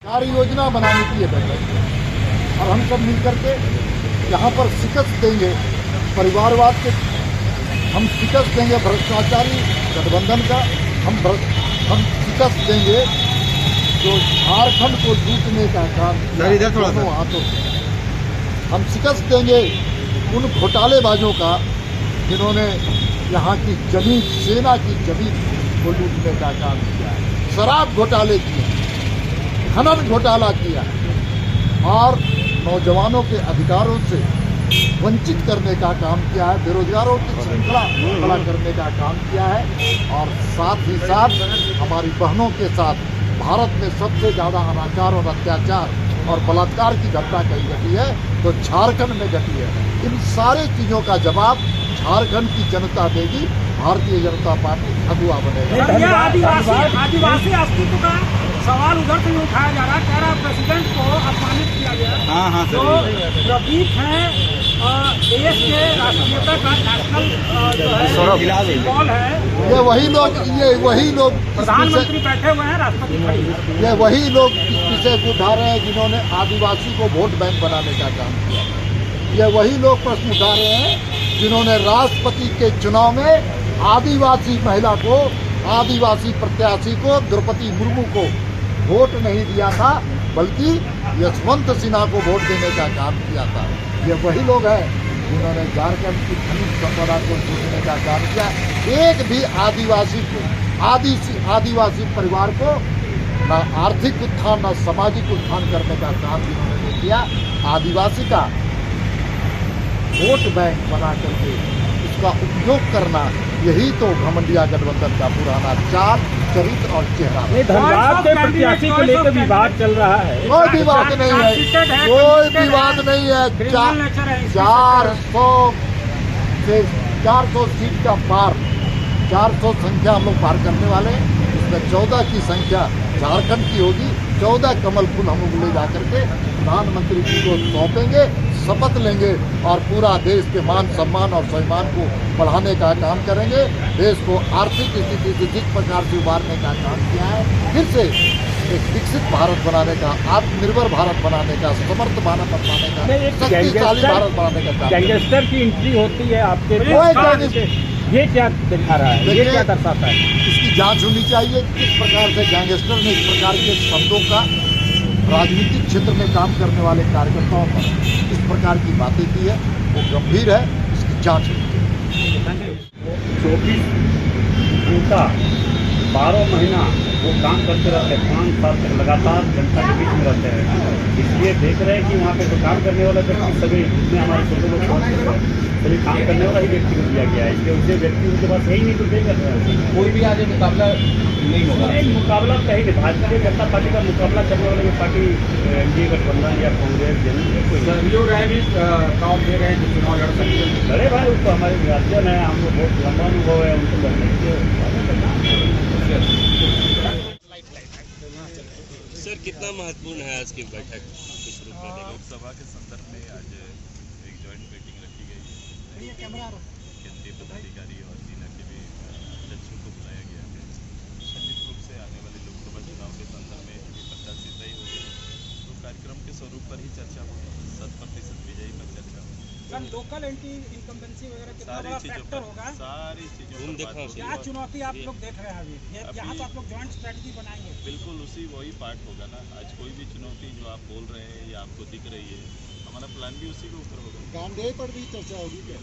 कार्य योजना बनाने की ये बैठक है और हम सब मिलकर के यहाँ पर शिकस्त देंगे परिवारवाद के, हम शिकस्त देंगे भ्रष्टाचारी गठबंधन का, हम शिकस्त देंगे जो झारखंड को लूटने का काम दोनों हाथों से, हम शिकस्त देंगे उन घोटालेबाजों का जिन्होंने यहाँ की जमीन, सेना की जमीन को लूटने का काम किया है, शराब घोटाले किए, खनन घोटाला किया और नौजवानों के अधिकारों से वंचित करने का काम किया है, बेरोजगारों की श्रृंखला खड़ा करने का काम किया है और साथ ही साथ हमारी बहनों के साथ भारत में सबसे ज़्यादा अनाचार और अत्याचार और बलात्कार की घटना कहीं घटी है तो झारखंड में घटी है। इन सारे चीज़ों का जवाब झारखंड की जनता देगी, भारतीय जनता पार्टी अगुवा बनेगा। आदिवासी अस्तित्व का सवाल उधर से उठाया जा रहा है, कह रहा प्रेसिडेंट को अपमानित किया गया। तो प्रतीक है देश के राष्ट्रीयता का, नेशनल जो है सिंबल है। ये वही लोग प्रधानमंत्री बैठे हुए हैं, राष्ट्रपति खड़ी है। ये वही लोग इस विषय को उठा रहे हैं जिन्होंने आदिवासी को वोट बैंक बनाने का काम किया। ये वही लोग प्रश्न उठा रहे हैं जिन्होंने राष्ट्रपति के चुनाव में आदिवासी महिला को, आदिवासी प्रत्याशी को, द्रौपदी मुर्मू को वोट नहीं दिया था बल्कि यशवंत सिन्हा को वोट देने का काम किया था। ये वही लोग हैं जिन्होंने झारखंड की खनिज संपदा को लूटने का काम किया। एक भी आदिवासी को, आदिवासी परिवार को न आर्थिक उत्थान न सामाजिक उत्थान करने का काम जिन्होंने नहीं किया। आदिवासी का वोट बैंक बना करके उसका उपयोग करना, यही तो घमंडिया गठबंधन का पुराना चाल, चरित्र और चेहरा है। धनबाद के प्रत्याशी को लेकर विवाद चल रहा है। कोई विवाद नहीं है, कोई विवाद नहीं है। 400 सीट का पार, 400 संख्या हम लोग पार करने वाले हैं। उसमें 14 की संख्या झारखंड की होगी। 14 कमल फूल हम लोग ले जा करके प्रधानमंत्री जी को सौंपेंगे, शपथ लेंगे और पूरा देश के मान सम्मान और स्वाभिमान को बढ़ाने का काम करेंगे। देश को आर्थिक स्थिति से जिस प्रकार से उबारने का काम किया है, फिर से एक विकसित भारत बनाने का, आत्मनिर्भर भारत बनाने का, समर्थ भारत बनाने का, शक्तिशाली भारत बनाने का काम। गैंगस्टर की एंट्री होती है आपके, ये क्या दिखा रहा है, ये क्या दर्शाता है? इसकी जांच होनी चाहिए। किस प्रकार से गैंगस्टर ने इस प्रकार के शब्दों का राजनीतिक क्षेत्र में काम करने वाले कार्यकर्ताओं पर इस प्रकार की बातें की है, वो गंभीर है, इसकी जांच होनी चाहिए। 24 घंटा 12 महीना वो काम करते रहते हैं, 5 साल तक लगातार जनता के बीच में रहते हैं। इसलिए देख रहे हैं कि वहाँ पे जो काम करने वाला व्यक्ति सभी, जितने हमारे छोटे लोग पहुँच सभी काम करने वाला ही व्यक्ति को दिया गया है। इसलिए उसे व्यक्ति उनके पास यही नहीं तो दे करते हैं। कोई भी आज मुकाबला नहीं होगा, मुकाबला कहीं नहीं। भारतीय जनता पार्टी का मुकाबला करने वाले पार्टी एनडीए गठबंधन या कांग्रेस सहयोग है भी काम दे रहे हैं जो चुनाव लड़ सकते हैं। लड़े भाई, उसको हमारे राज्य है, हमको बहुत लंबा अनुभव है उनको करने के। सर, कितना महत्वपूर्ण है आज की बैठक? लोकसभा के संदर्भ में आज एक जॉइंट मीटिंग रखी गई है। केंद्रीय पदाधिकारी और जिला के भी अध्यक्षों को बुलाया गया है। निश्चित रूप से आने वाले लोकसभा चुनाव के संदर्भ में प्रत्याशी तय हो गए तो कार्यक्रम के स्वरूप पर ही चर्चा होगी, 100% विजयी पर चर्चा होगी। लोकल एंटी इनकम्बेंसी वगैरह कितना बड़ा फैक्टर होगा? सारी चीजों क्या चुनौती आप लोग देख रहे हैं अभी? यहाँ तो आप लोग जॉइंट स्ट्रेटजी बनाएंगे। बिल्कुल वही पार्ट होगा ना। आज कोई भी चुनौती जो आप बोल रहे हैं या आपको दिख रही है, हमारा प्लान भी उसी के ऊपर होगा। गांडेय पर भी चर्चा होगी क्या?